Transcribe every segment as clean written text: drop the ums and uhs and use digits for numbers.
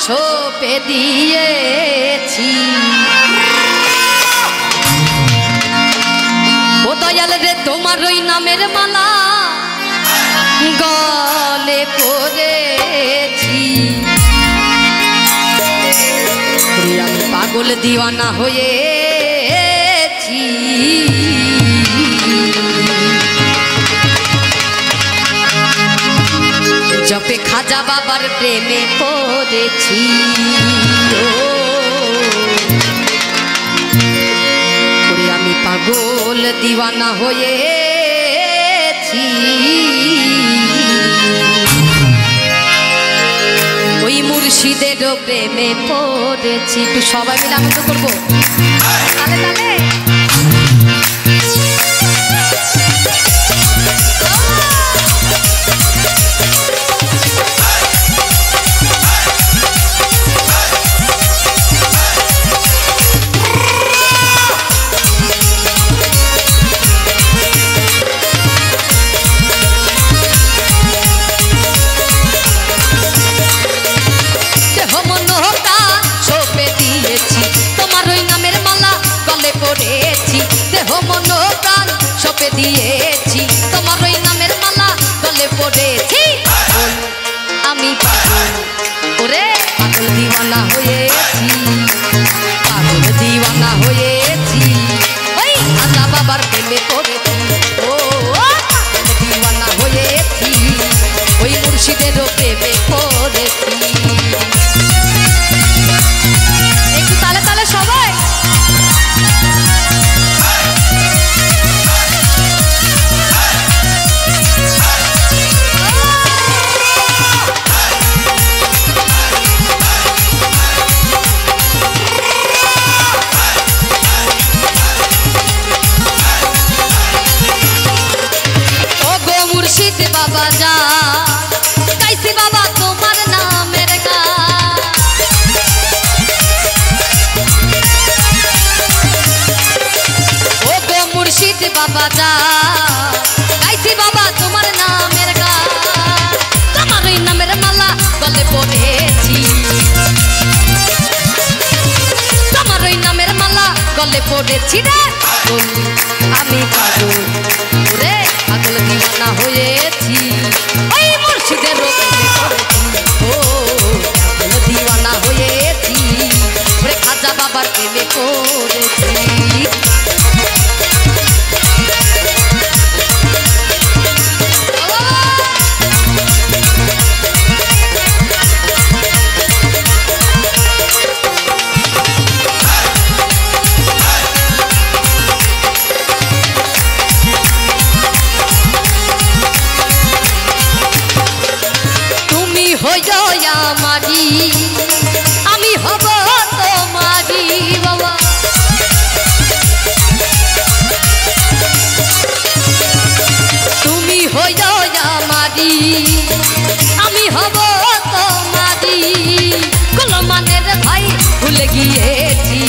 সপে দিয়েছি। ও দয়াল রে তোমার ওই নামের মালা গলে পড়েছি। আমি পাগল দিওয়ানা হয়েছি। জপে খাজা বাবার প্রেমে পড়েছি। আমি পাগল দিওয়ানা হয়েছি। ওই মুর্শিদের প্রেমে পড়েছি। একটু সবাই মিলে আনন্দ করবো তালে তালে। দিয়েছি তোমার ওই নামের মালা গলে পড়েছি। আমি পাগল ওরে পাগল দিওয়ানা হয়েছি। পাগল দিওয়ানা হয়েছি। ওই খাজা বাবার প্রেমে পড়েছি। ও পাগল দিওয়ানা হয়েছি। ওই মুর্শিদেরও প্রেমে পড়েছি। একটু তালে তালে সবাই। বাবা যা গাইছি বাবা তোমার নামের গান। ও গো মুর্শিদ বাবা যা গাইছি বাবা তোমার নামের গান। তোমার ওই নামের মালা গলে পড়েছি। তোমার ওই নামের মালা গলে পড়েছি রে পাগল আমি পাগল রে পাগল দিওয়ানা হয়েছি। ওই মুর্শিদের প্রেমে পড়েছি। ও পাগল দিওয়ানা হয়েছি। ওরে খাজা বাবার প্রেমে পড়েছি। আমারি আমি হব তোমারি বাবা। তুমি হইল আমারি আমি হব তোমারি। কলমানের ভাই ভুলে গিয়েছি।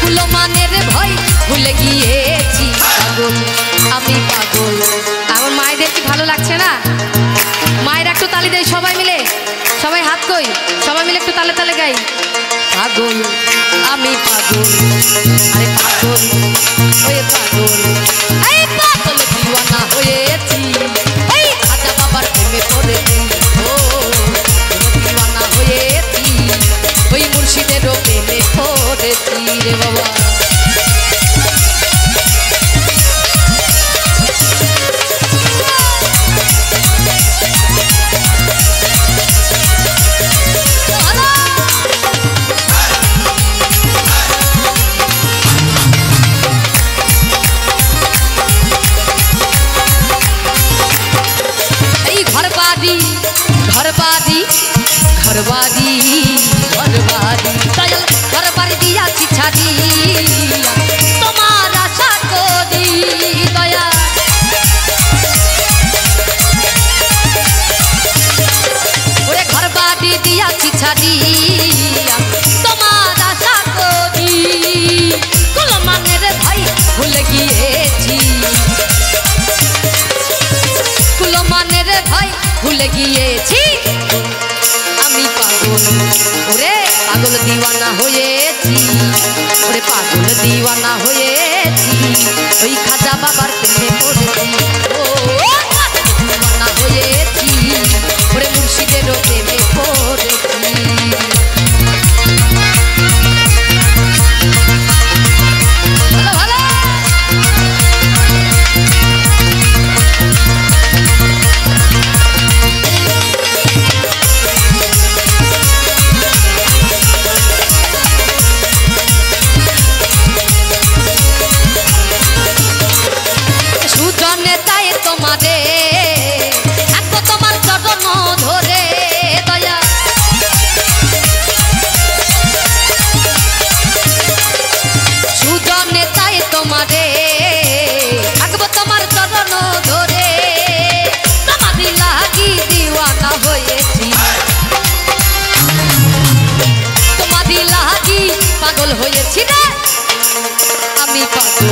কুলমানের ভাই ভুলে গিয়েছি। পাগল আমি পাগল। আমার মায়েদের কি ভালো লাগছে না? মায়ের একটু তালি দেয় সবাই মিলে। সবাই হাত কই সবাই মিলে একটু তালে তালে গাই। পাগল আমি পাগল আরে পাগল ওই পাগল এই পাগল দিওয়ানা হয়েছি। এই খাজা বাবার প্রেমে পড়েছি। ও দিওয়ানা হয়েছি। ওই মুর্শিদেরও প্রেমে পড়েছি রে বাবা। ঘরবাড়ি ঘরবাড়ি ঘরবাড়ি দয়াল ঘরবাড়ি দিয়াছি ছাড়ি। তোমার আশা করি দয়া। ওরে ঘরবাড়ি দিয়াছি ছাড়ি। তোমার আশা করি। কুলমানের ভাই ভুলে গিয়েছি। কুলমানের ভাই ভুলে গিয়েছি আমি পাগল ওরে পাগল দিওয়ানা হয়েছি ওরে পাগল দিওয়ানা হয়েছি ওই খাজা বাবার প্রেমে পড়েছি ও দিওয়ানা হয়েছি ওরে মুর্শিদেরও প্রেমে পড়েছি হয়েছি রে আমি পাগল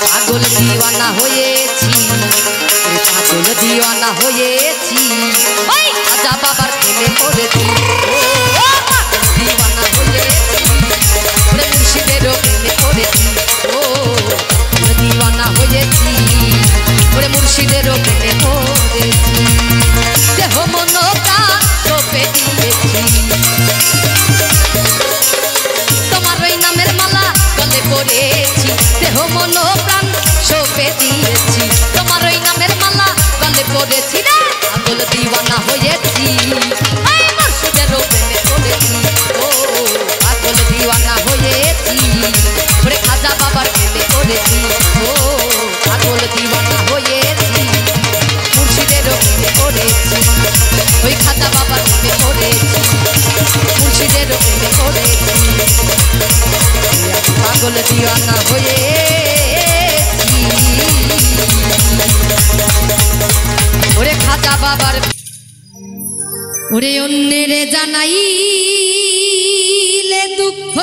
পাগল দিওয়ানা হয়েছি পাগল দিওয়ানা হয়েছি ওই খাজা বাবার প্রেমে পড়েছি ও পাগল দিওয়ানা হয়েছি ওরে মুর্শিদেরও প্রেমে পড়েছি ও পাগল দিওয়ানা হয়েছি ওরে মুর্শিদেরও প্রেমে পড়েছি দেহ মন প্রাণ সঁপে দিয়েছি পড়েছি দেহ মন প্রাণ সঁপে দিয়েছি তোমার ওই নামের মালা গলে পড়েছি রে পাগল দিওয়ানা হয়েছি ওই মুর্শিদেরও প্রেমে পড়েছি ও পাগল দিওয়ানা হয়েছি ওরে খাজা বাবার প্রেমে পড়েছি ও পাগল দিওয়ানা হয়েছি মুর্শিদেরও প্রেমে পড়েছি ওই খাজা বাবার প্রেমে পড়েছি মুর্শিদেরও প্রেমে পড়েছি পাগল দিওয়ানা হয়েছি ওরে খাজা বাবার ওরে অন্যের জানাইলে দুঃখ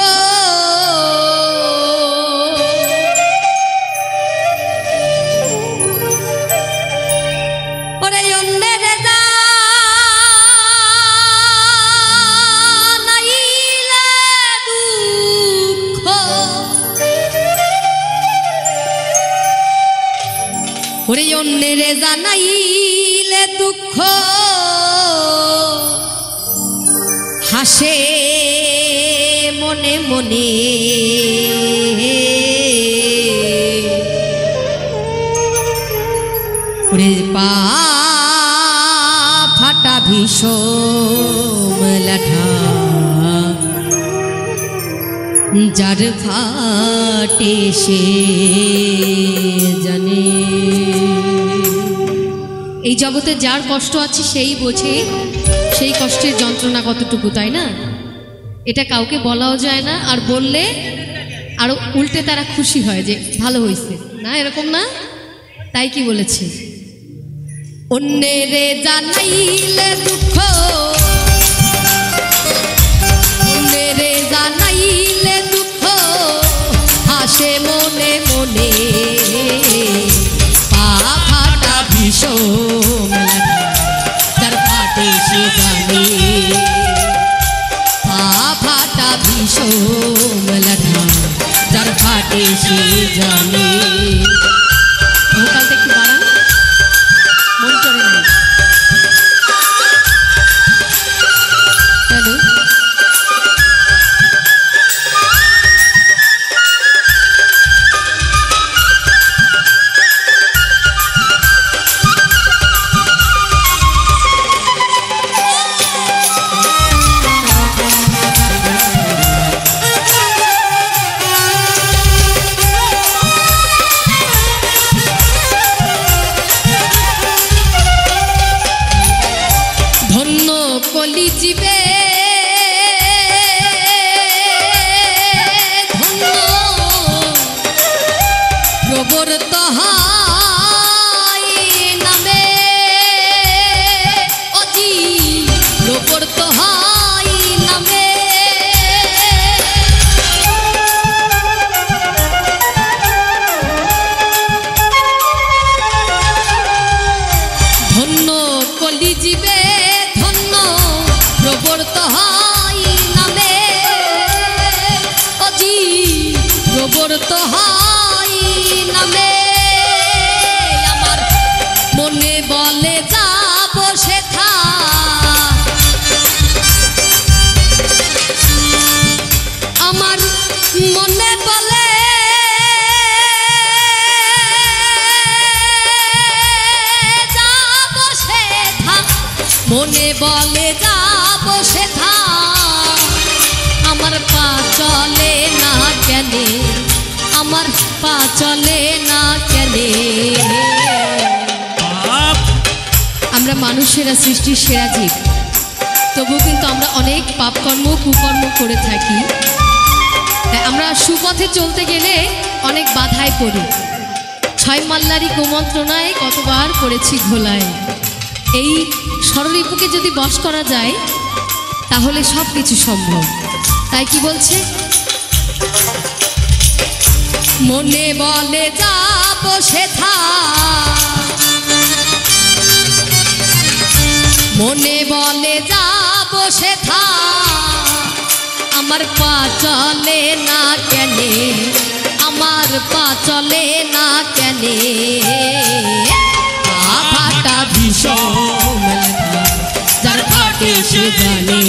ওরে অন্যের ওরে অন্যের জানাইলে দুঃখ হাসে মনে মনে ওরে পা ফাটা ভীষণ লাঠা যার ফাটে সে জানে এই জগতে যার কষ্ট আছে সেই বোঝে সেই কষ্টের যন্ত্রণা কতটুকু তাই না এটা কাউকে বলাও যায় না আর বললে আরো উল্টে তারা খুশি হয় যে ভালো হয়েছে না এরকম না তাই কি বলেছে অন্যের জানাইলে দুঃখ অন্যের জানাইলে দুঃখ হাসে মনে মনে পা ফাটা ভীষণ যার ফাটে সে জানে পা ফাটা ভীষণ যার ফাটে সে জানে ভোকালটা একটু বাড়ান মন করে নাই ব্রত হয় নামে আমার মনে বলে যাব সেথা আমার মনে বলে যাব সেথা মনে বলে যাব সেথা আমার পা চলে না কেনে আমার পা চলে না কেনে আমরা মানুষেরা সৃষ্টির সেরা জীব, তবুও কিন্তু আমরা অনেক পাপকর্ম কুকর্ম করে থাকি। তাই আমরা সুপথে চলতে গেলে অনেক বাধায় পড়ি। ছয় মাল্লারি কুমন্ত্রণায় কতবার করেছি ঘোলায়। এই ষড়রিপুকে যদি বশ করা যায় তাহলে সব কিছু সম্ভব। তাই কি বলছে, মনে বলে যাব সেথা মনে বলে যাব সেথা আমার পা চলে না কেনে আমার পা চলে না কেনে পা ফাটা ভীষণ যার ফাটে সে জানে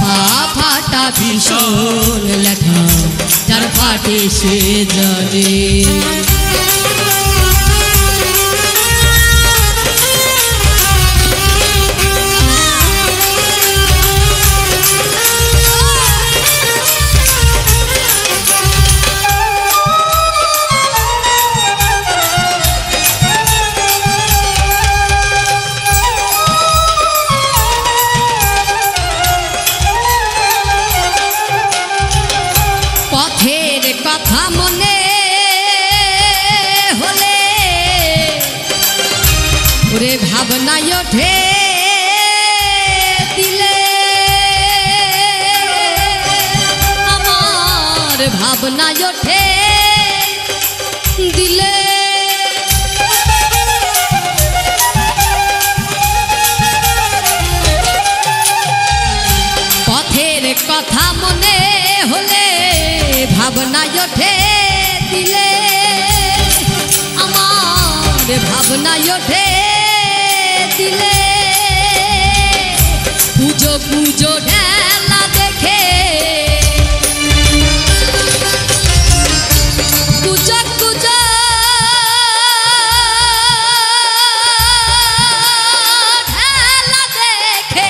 পা ফাটা ভীষণ লেখা যার ফাটে সে জানে। পথের কথা মনে হলে ওরে ভাবনায় ওঠে দিলে আমার ভাবনায় ওঠে দিলে পথের কথা মনে হলে ভাবনায় ওঠে দিলে আমার ভাবনায় ওঠে দিলে পুজো পুজো ঢেলা দেখে পুজো পুজো ঢেলা দেখে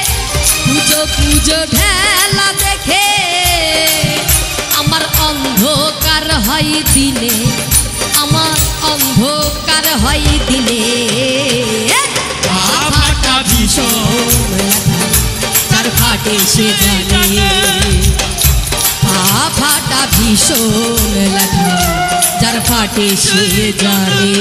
পুজো পুজো ঢেলা দেখে আমার অন্ধকার হয় দিনে আমার অন্ধকার হয় দিনে পা ফাটা ভীষণ যার ফাটে সে জানে পা ফাটা ভীষণ লেখা যার ফাটে সে জানে।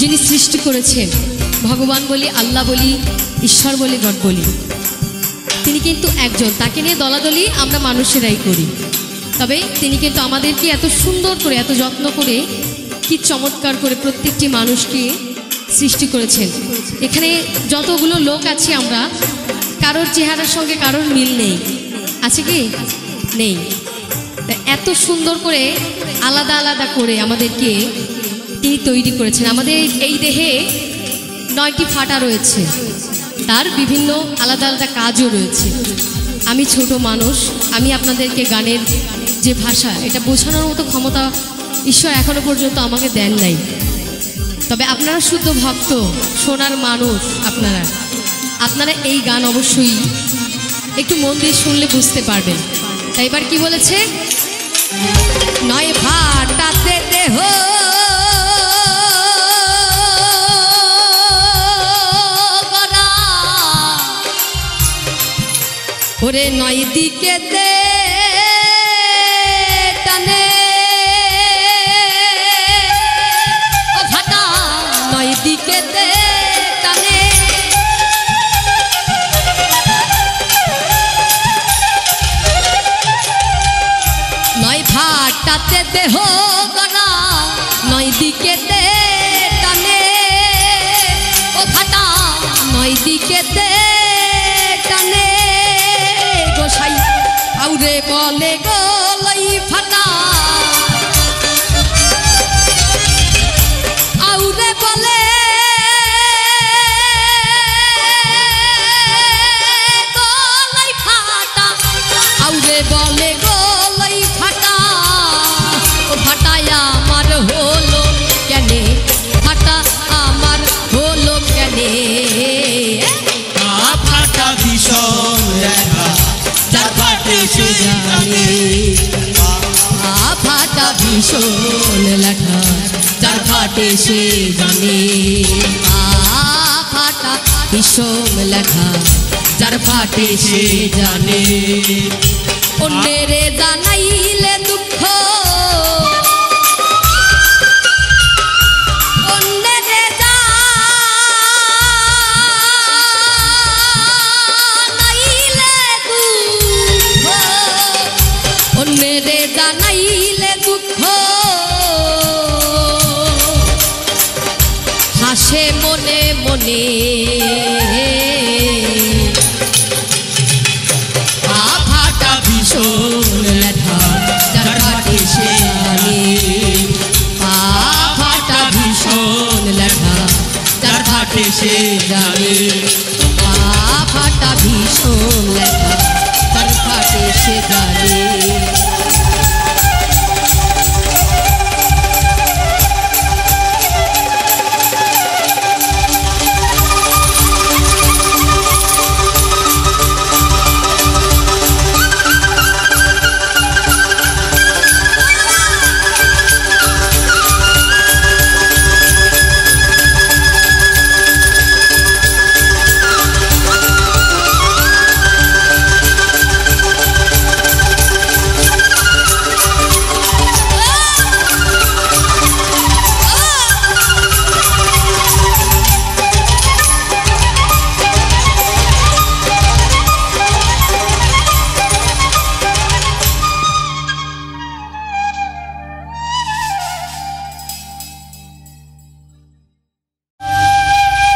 যিনি সৃষ্টি করেছেন ভগবান বলি আল্লাহ বলি ঈশ্বর বলি গড বলি তিনি কিন্তু একজন, তাকে নিয়ে দলাদলি আমরা মানুষেরাই করি। তবে তিনি কিন্তু আমাদেরকে এত সুন্দর করে এত যত্ন করে কি চমৎকার করে প্রত্যেকটি মানুষকে সৃষ্টি করেছেন। এখানে যতগুলো লোক আছি আমরা কারোর চেহারার সঙ্গে কারোর মিল নেই, আছে কি নেই। এত সুন্দর করে আলাদা আলাদা করে আমাদেরকে তিনি তৈরি করেছেন। আমাদের এই দেহে 9টি ফাটা রয়েছে, তার বিভিন্ন আলাদা আলাদা কাজও রয়েছে। আমি ছোট মানুষ, আমি আপনাদেরকে গানের যে ভাষা এটা বোঝানোর মতো ক্ষমতা ঈশ্বর এখনো পর্যন্ত আমাকে দেন নাই। তবে আপনারা শুদ্ধ ভক্ত, শোনার মানুষ, আপনারা এই গান অবশ্যই একটু মন দিয়ে শুনলে বুঝতে পারবেন। তাই এবার কি বলেছে, 9 ফাটাতে দেহ ওরে নয় দিকেতে টানে ও ফাটা নয় দিকেতে টানে নয় ফাটাতে দেহ গলা নয় দিকেতে টানে ও ফাটা নয় দিকেতে টানে গোসাই আউরে বলে গলাই ফাটা আউরে বলে গলাই ফাটা আউরে বলে গলাই ফাটা ও ফাটায় আমার হলো কেনে ফাটা আমার হলো কেনে ফাটা ভীষণ লেখা যার ফাটে সে জানে ফাটা ভীষণ লেখা যার ফাটে সে জানে ফাটা ভীষণ লেখা যার ফাটে সে জানে অন্যের জানাইলে দুঃখ অন্যের জানাইলে দুঃখ অন্যের জানাইলে দুঃখ হাসে মনে মনে ফাটা ভীষণ লেখা যার ফাটে সে জানে ফাটা ভীষণ লেখা যার ফাটে সে জানে ফাটা ভীষণ লেখা যার ফাটে সে জানে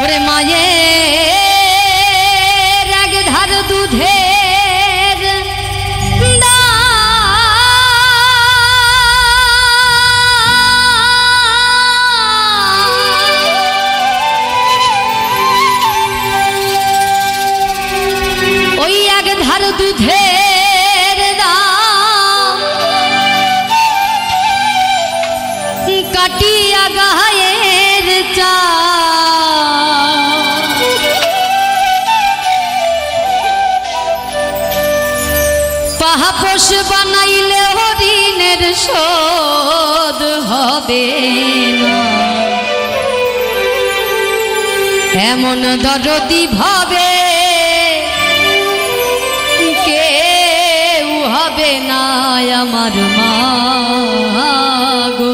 ওরে মায়ের এক ধার দুধের ওই এক ধার দুধের দাম কাটিয়া গায়ের চা পাহাপোষ বানাইলে হরিণের শোধ হবে না এমন দরদি ভাবে কেউ হবে না আমার মা গো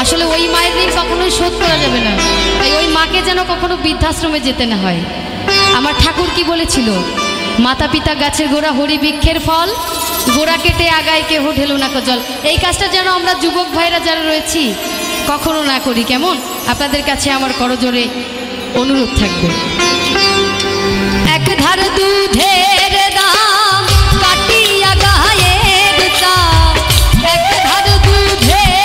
আসলে ওই মায়ের ঋণ কখনোই শোধ করা যাবে না তাই ওই মাকে যেন কখনো বৃদ্ধাশ্রমে যেতে না হয় আমার ঠাকুর কি বলেছিল মাতা পিতা গাছের গোড়া হরি বৃক্ষের ফল গোড়া কেটে আগায় কেহ ঢেলো না জল এই কাজটা যেন আমরা যুবক ভাইরা যারা রয়েছি কখনো না করি কেমন আপনাদের কাছে আমার করজোরে অনুরোধ থাকবে এক ধার দুধের দাম কাটিয়া গায়ের চা এক ধার দুধের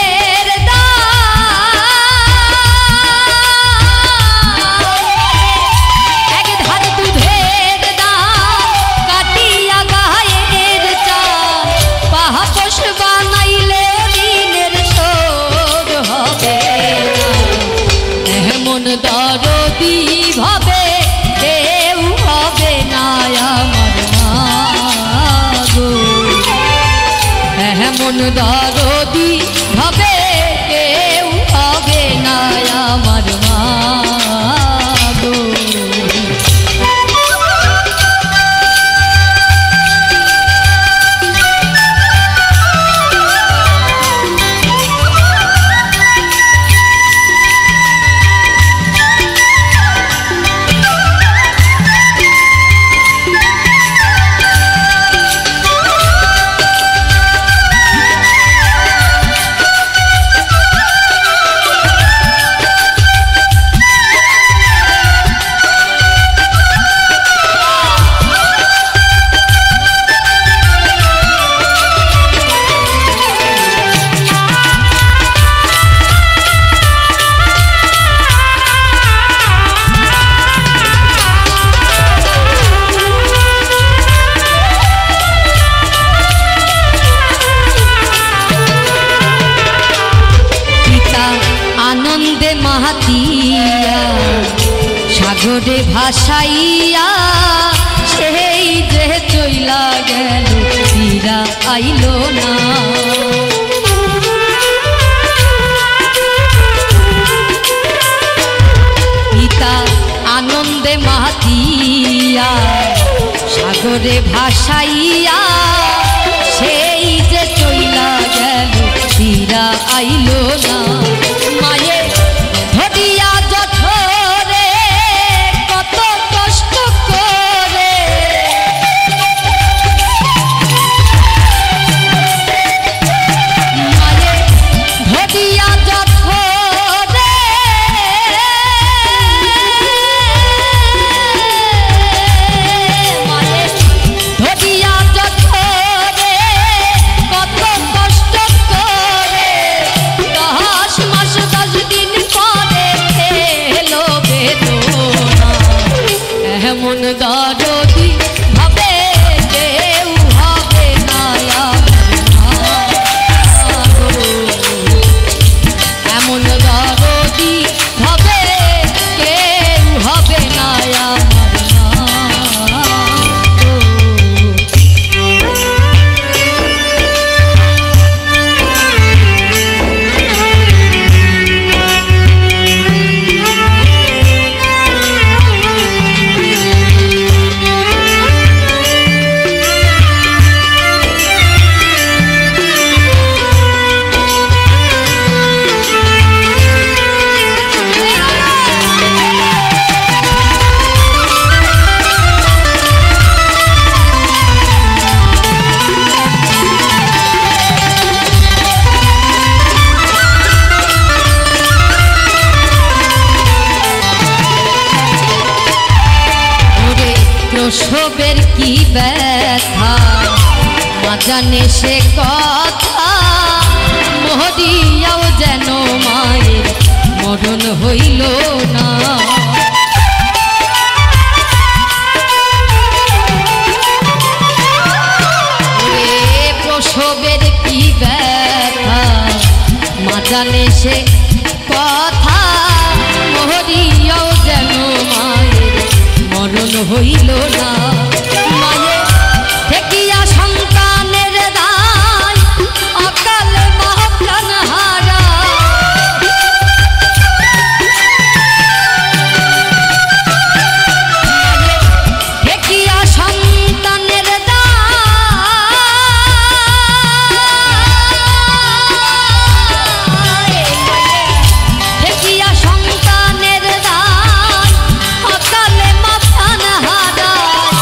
বানাইলে ঋণের শোধ হবে এমন দরদি ভাবে কেউ হবে না আমার মা গো এমন দরদি ভাবে কেউ হবে না আমার মা গো মাহাতিয়া সাগরে ভাসাইয়া সেই যে চইলা গেল ফিরা আইলো না। পিতা আনন্দে মাহাতিয়া সাগরে ভাসাইয়া সেই যে চইলা গেল ফিরা আইলো না। মায়ের ধরিয়া জঠরে কত কষ্ট করে মায়ের ধরিয়া জঠরে মায়ের ধরিয়া জঠরে কত কষ্ট করে 10 মাস 10 দিন পরে এলো বেদনা। এমন দরদি ভাবে কেউ হবে না এমন দরদি ভাবে কেউ হবে না প্রসবের কি ব্যথা মা জানে সে কথা মহদিয়াও যেন মায়ের মরণ হইল না। প্রসবের কি ব্যথা মা জানে সে কথা মহদিয়াও যেন মায়ের মরণ হইল না। মায়ের ঠেকিয়া সন্তানের দায় অকাল মহাপ্রাণ হারা ঠেকিয়া সন্তানের দায় ঠেকিয়া সন্তানের দায় অকালে মাপ্রাণ হারায়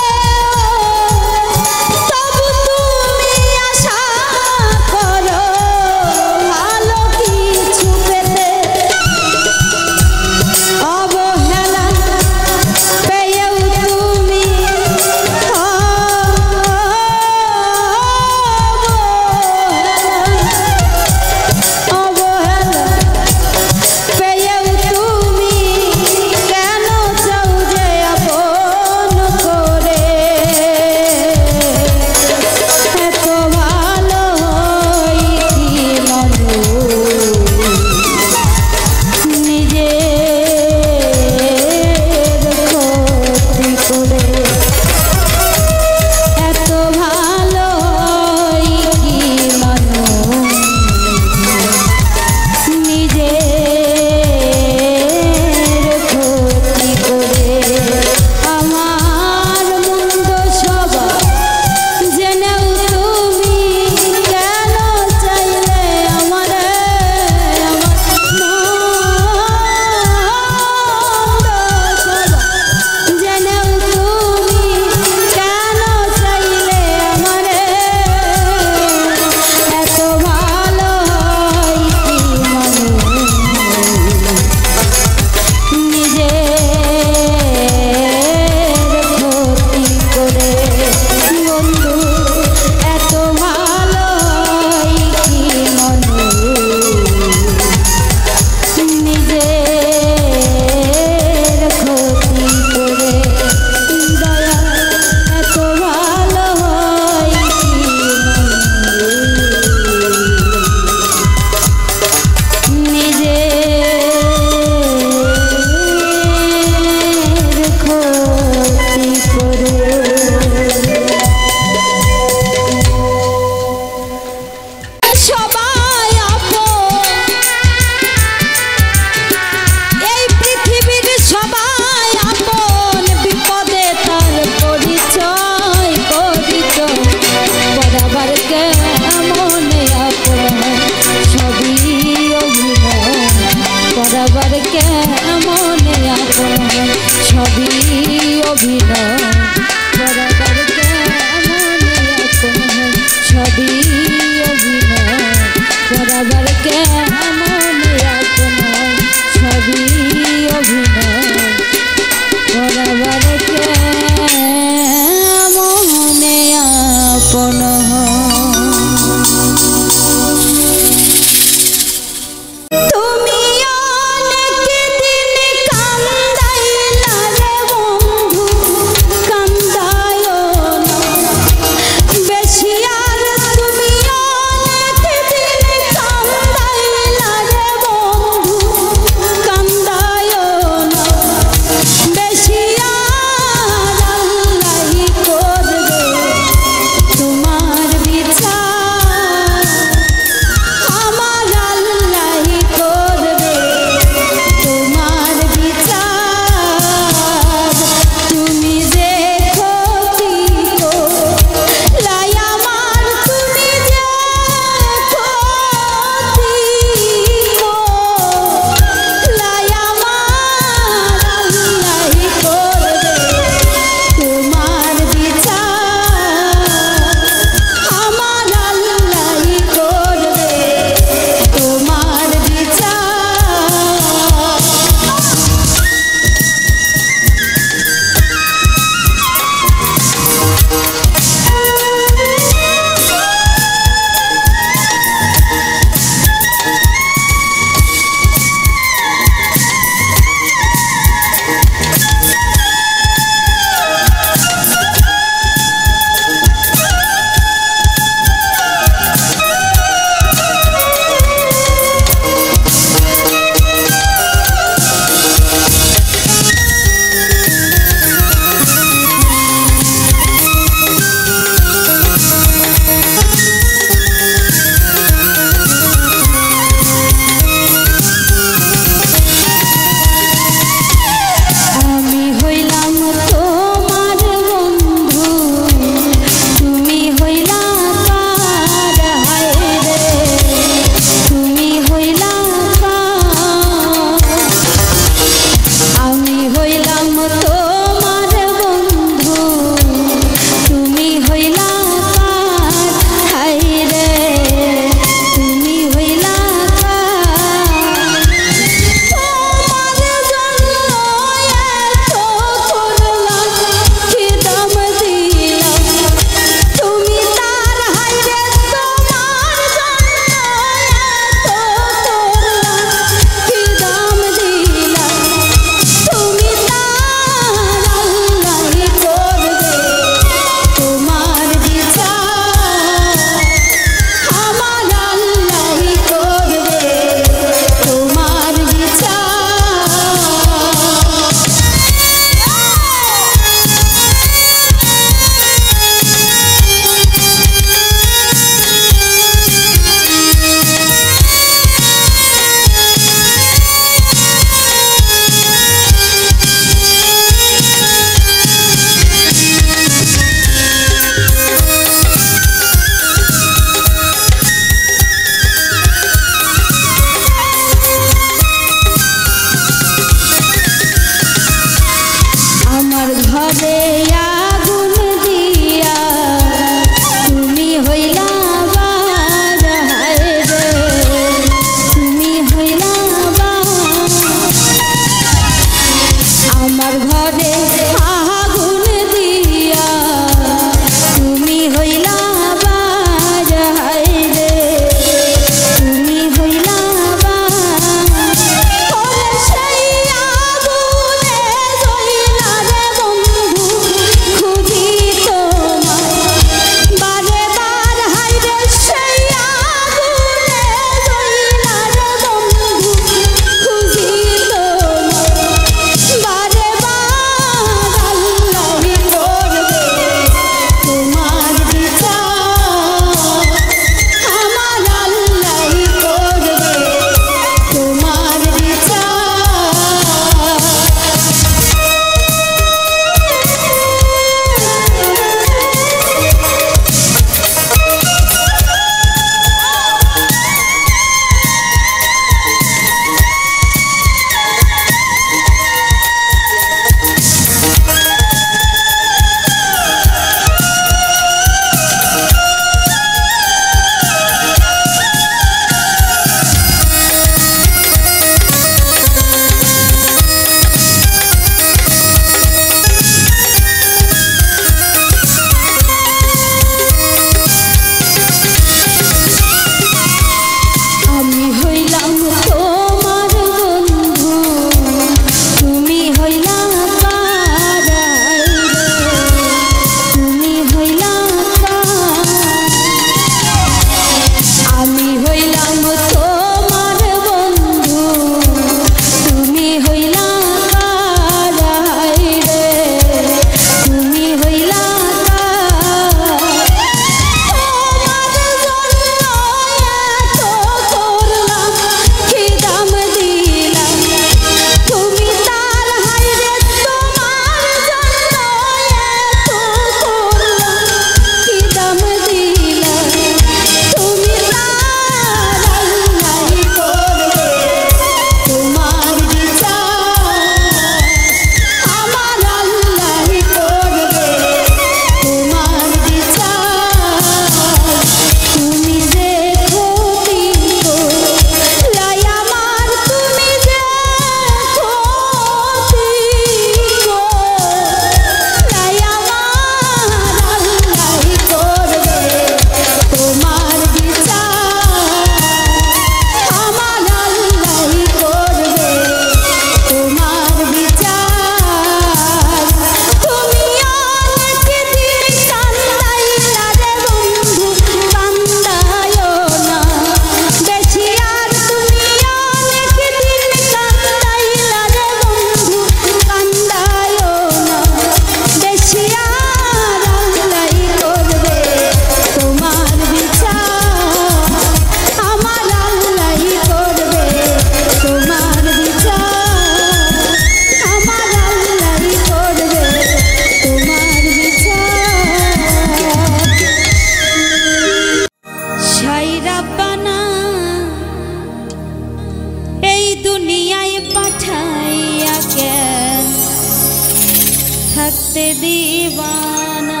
থাকতে দিবানা।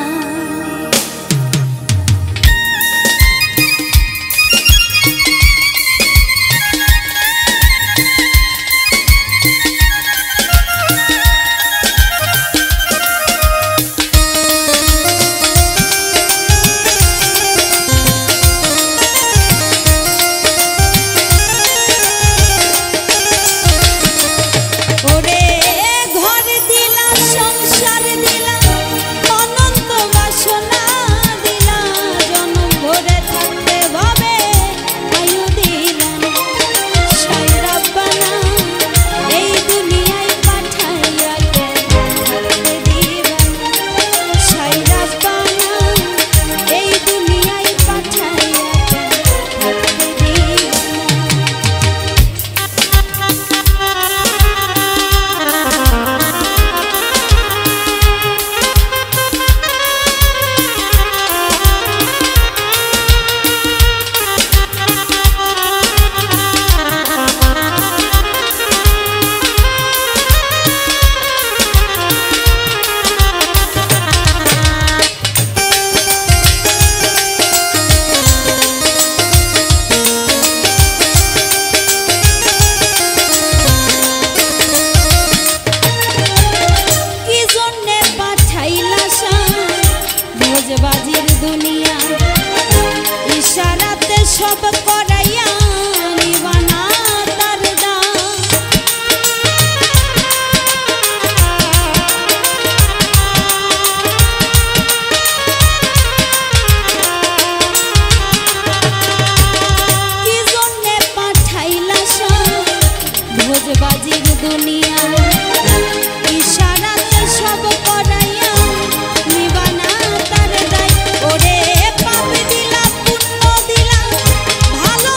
বাজির দুনিয়া ইশারাতে সব করাইয়া নিবানা তার দাম। কি জন্যে পাঠাইলা ভোজ বাজির দুনিয়া ইশারাতে সব করাইয়া নিবানা তার দায়। ওরে পাপ দিলা পুণ্য দিলা ভালো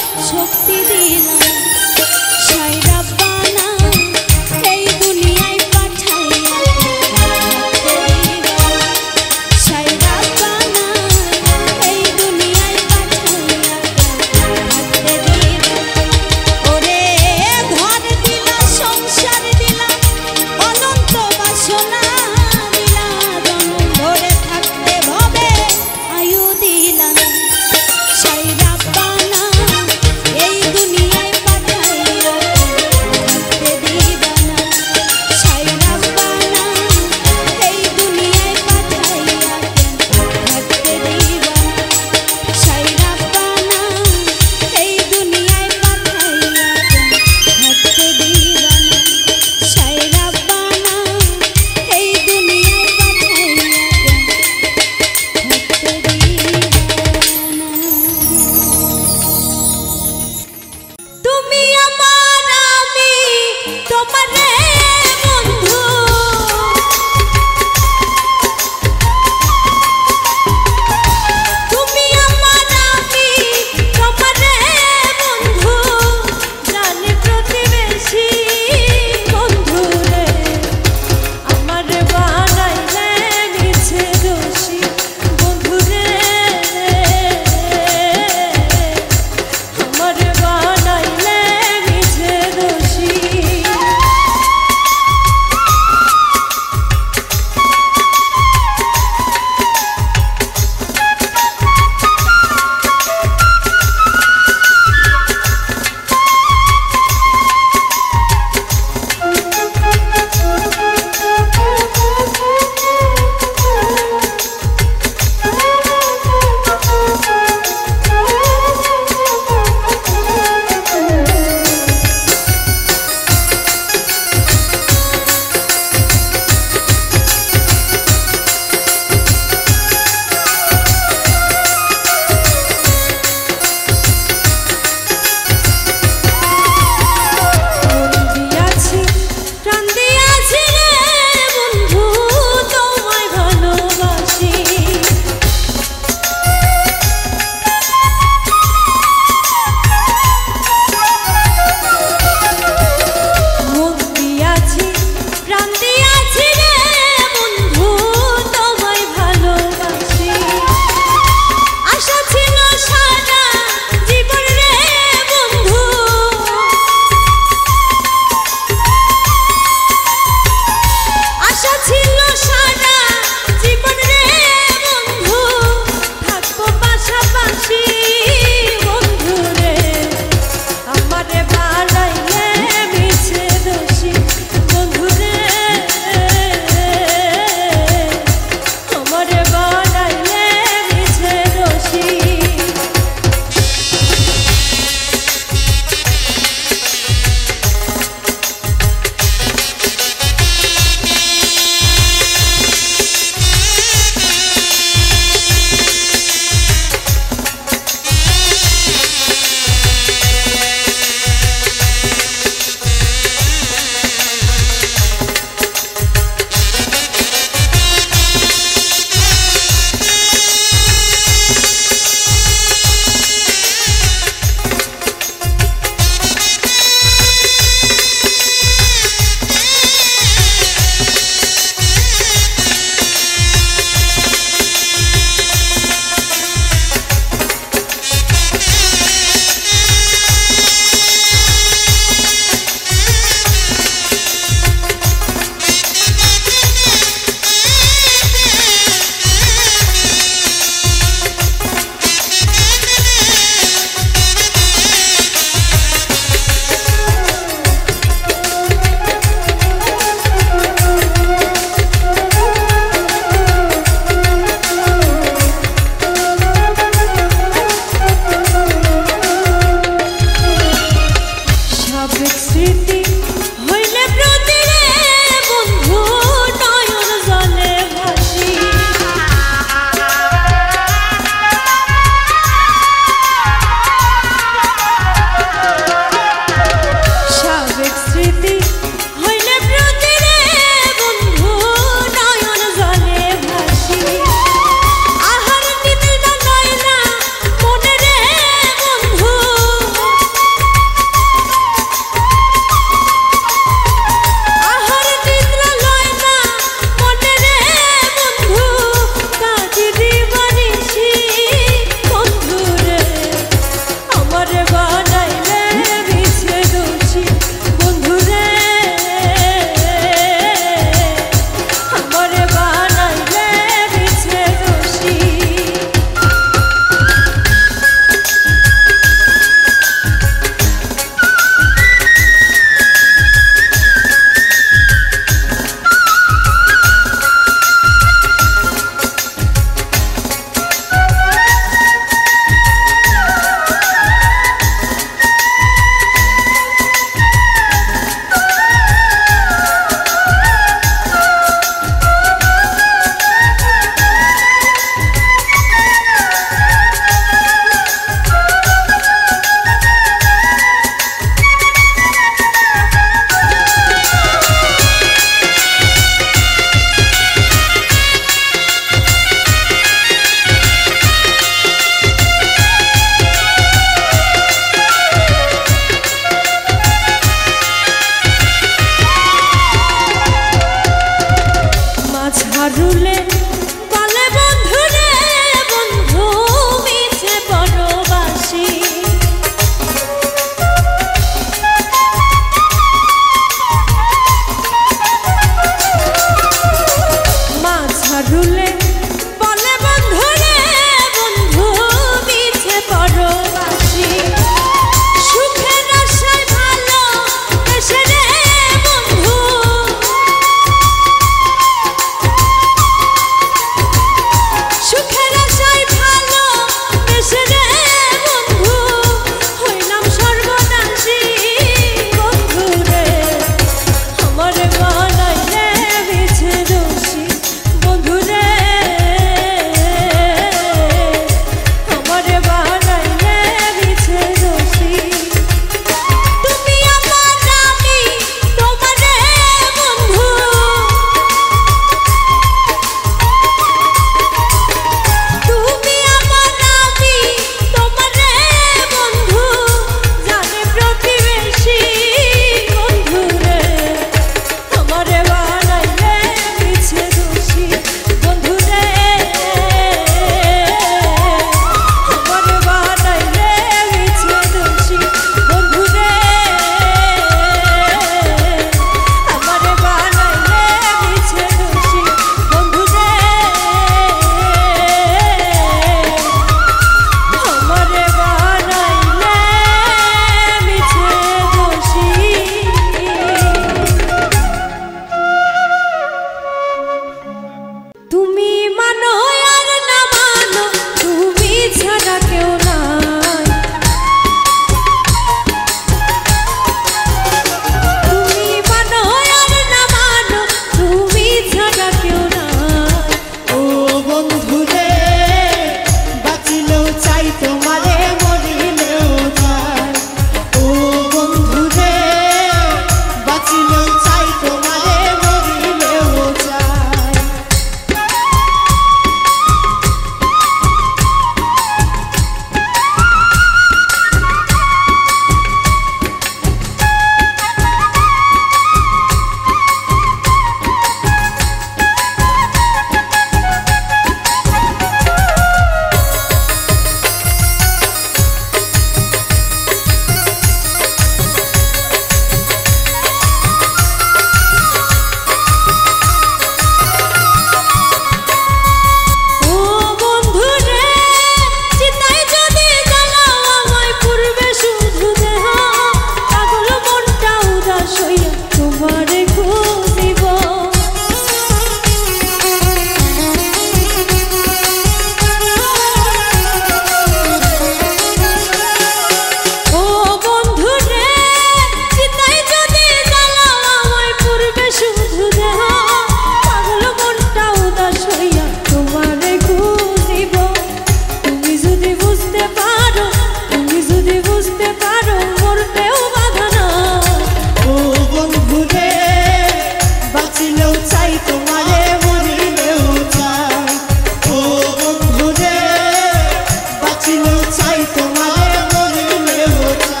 চাই তোমারে মরিলেও চাই।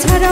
ছাড়া